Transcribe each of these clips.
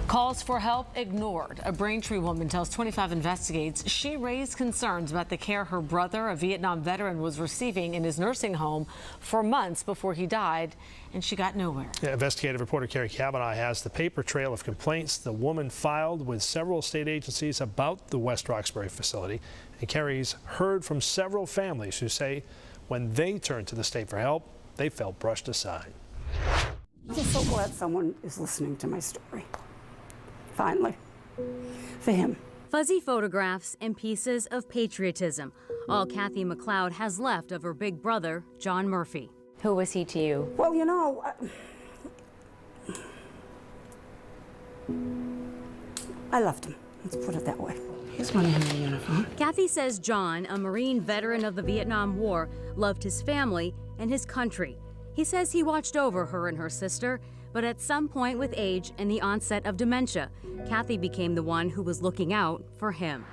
Calls for help ignored. A Braintree woman tells 25 Investigates she raised concerns about the care her brother, a Vietnam veteran, was receiving in his nursing home for months before he died, and she got nowhere. Yeah, investigative reporter Carrie Cavanaugh has the paper trail of complaints the woman filed with several state agencies about the West Roxbury facility. And Carrie's heard from several families who say when they turned to the state for help, they felt brushed aside. I'm so glad someone is listening to my story. Finally, for him. Fuzzy photographs and pieces of patriotism. All Kathy McLeod has left of her big brother, John Murphy. Who was he to you? Well, you know, I loved him. Let's put it that way. Here's one of him in uniform. Kathy says John, a Marine veteran of the Vietnam War, loved his family and his country. He says he watched over her and her sister, but at some point with age and the onset of dementia, Kathy became the one who was looking out for him.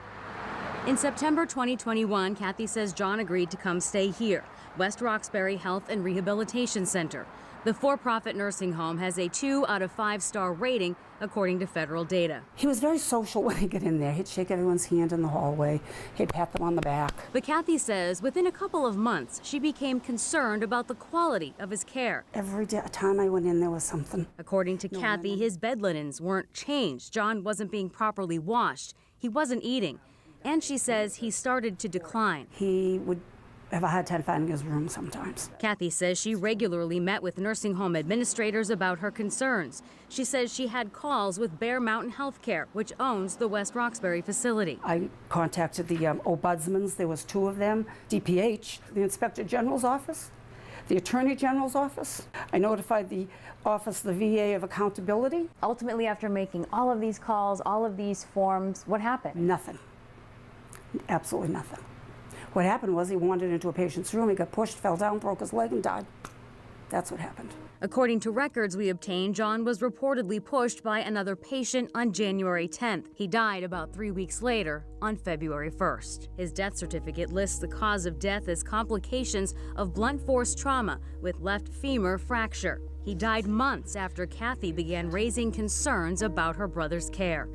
In September 2021, Kathy says John agreed to come stay here, West Roxbury Health and Rehabilitation Center. The for-profit nursing home has a 2 out of 5-star rating, according to federal data. He was very social when he'd get in there. He'd shake everyone's hand in the hallway. He'd pat them on the back. But Kathy says within a couple of months, she became concerned about the quality of his care. Every time I went in, there was something. According to Kathy, his bed linens weren't changed. John wasn't being properly washed. He wasn't eating. And she says he started to decline. He would have a hard time finding his room sometimes. Kathy says she regularly met with nursing home administrators about her concerns. She says she had calls with Bear Mountain Healthcare, which owns the West Roxbury facility. I contacted the ombudsmans. There was 2 of them, DPH, the Inspector General's office, the Attorney General's office. I notified the office, the VA of Accountability. Ultimately, after making all of these calls, all of these forms, what happened? Nothing. Absolutely nothing. What happened was he wandered into a patient's room, he got pushed, fell down, broke his leg, and died. That's what happened. According to records we obtained, John was reportedly pushed by another patient on January 10th. He died about 3 weeks later on February 1st. His death certificate lists the cause of death as complications of blunt force trauma with left femur fracture. He died months after Kathy began raising concerns about her brother's care.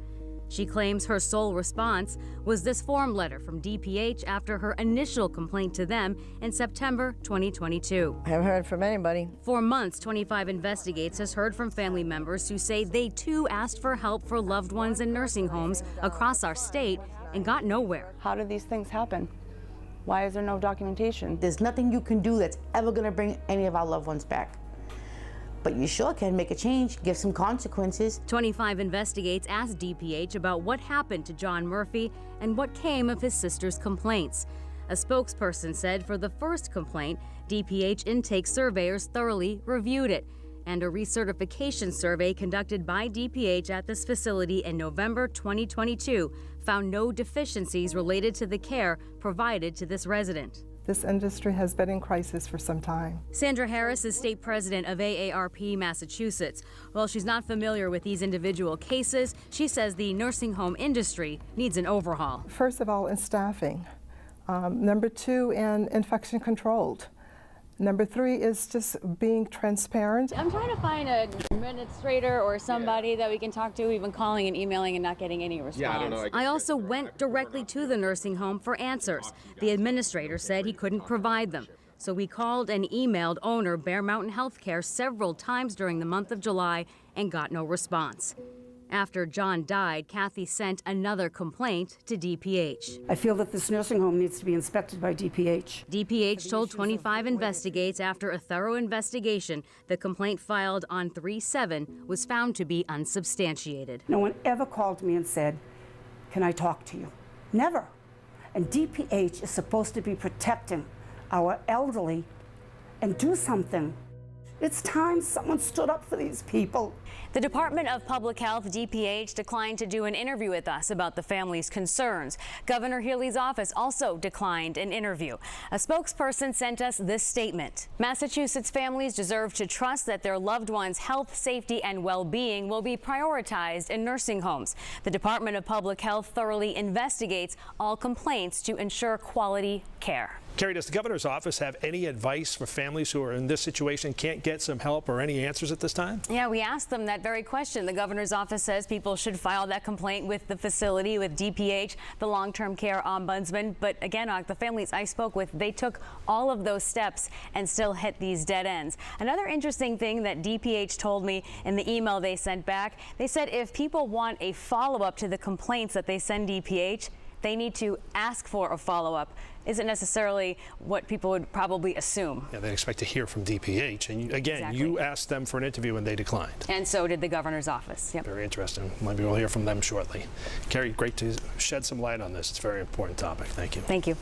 She claims her sole response was this form letter from DPH after her initial complaint to them in September 2022. I haven't heard from anybody. For months, 25 Investigates has heard from family members who say they too asked for help for loved ones in nursing homes across our state and got nowhere. How did these things happen? Why is there no documentation? There's nothing you can do that's ever going to bring any of our loved ones back. But you sure can make a change, give some consequences. 25 Investigates asked DPH about what happened to John Murphy and what came of his sister's complaints. A spokesperson said for the first complaint, DPH intake surveyors thoroughly reviewed it, and a recertification survey conducted by DPH at this facility in November 2022 found no deficiencies related to the care provided to this resident. This industry has been in crisis for some time. Sandra Harris is state president of AARP Massachusetts. While she's not familiar with these individual cases, she says the nursing home industry needs an overhaul. First of all, in staffing. Number 2, in infection controlled. Number 3 is just being transparent. I'm trying to find an administrator or somebody that we can talk to. We've been calling and emailing and not getting any response. Yeah, I don't know. I also went directly to the nursing home for answers. The administrator said he couldn't provide them. So we called and emailed owner Bear Mountain Healthcare several times during the month of July and got no response. After John died, Kathy sent another complaint to DPH. I feel that this nursing home needs to be inspected by DPH. DPH told 25 Investigates after a thorough investigation, the complaint filed on 3/7 was found to be unsubstantiated. No one ever called me and said, "Can I talk to you?" Never. And DPH is supposed to be protecting our elderly and do something. It's time someone stood up for these people. The Department of Public Health, DPH, declined to do an interview with us about the family's concerns. Governor Healey's office also declined an interview. A spokesperson sent us this statement. Massachusetts families deserve to trust that their loved ones' health, safety, and well-being will be prioritized in nursing homes. The Department of Public Health thoroughly investigates all complaints to ensure quality care. Carrie, does the governor's office have any advice for families who are in this situation, can't get some help or any answers at this time? Yeah, we asked them that very question. The governor's office says people should file that complaint with the facility, with DPH, the long-term care ombudsman. But again, the families I spoke with, they took all of those steps and still hit these dead ends. Another interesting thing that DPH told me in the email they sent back, they said if people want a follow-up to the complaints that they send DPH, they need to ask for a follow-up. Isn't necessarily what people would probably assume. Yeah, they expect to hear from DPH. And again, Exactly. you asked them for an interview and they declined. And so did the governor's office. Yep. Very interesting. Maybe we'll hear from them shortly. Carrie, great to shed some light on this. It's a very important topic. Thank you. Thank you.